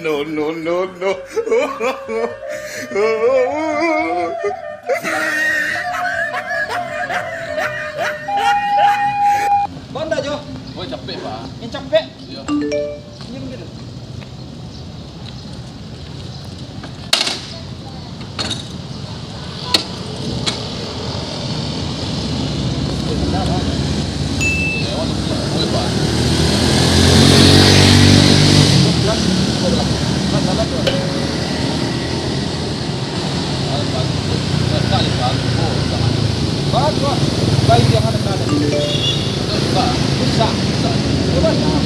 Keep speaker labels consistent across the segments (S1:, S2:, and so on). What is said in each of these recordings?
S1: No, no, no, no.
S2: Konda Jo,
S3: Oh capek pak.
S2: yang capek.
S3: Iya.
S2: Ini begitu.
S3: Lewat oh pak. Sekali pak. Oh jangan.
S2: Bagus. Baik yang ada kada.
S3: Bisa.
S2: Bisa. Coba nah.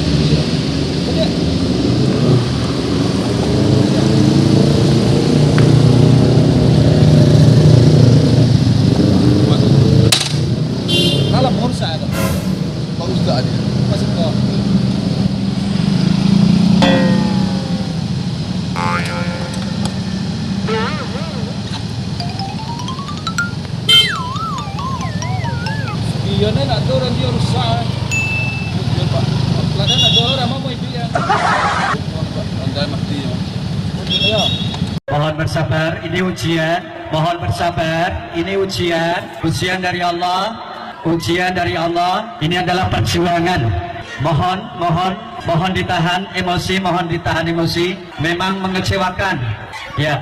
S2: Jadi kalau mohon saya tu.
S3: Bagus tak dia?
S2: Masuk ke. Iya nih nak dorang dia rusak.
S3: Iya pak.
S2: Ladan nak dorang mau itu ya.
S3: Andai mati ya.
S2: Iya.
S4: Mohon bersabar, ini ujian. Mohon bersabar, ini ujian. Ujian dari Allah. Ujian dari Allah. Ini adalah perjuangan. Mohon ditahan emosi, mohon ditahan emosi. Memang mengecewakan. Ya,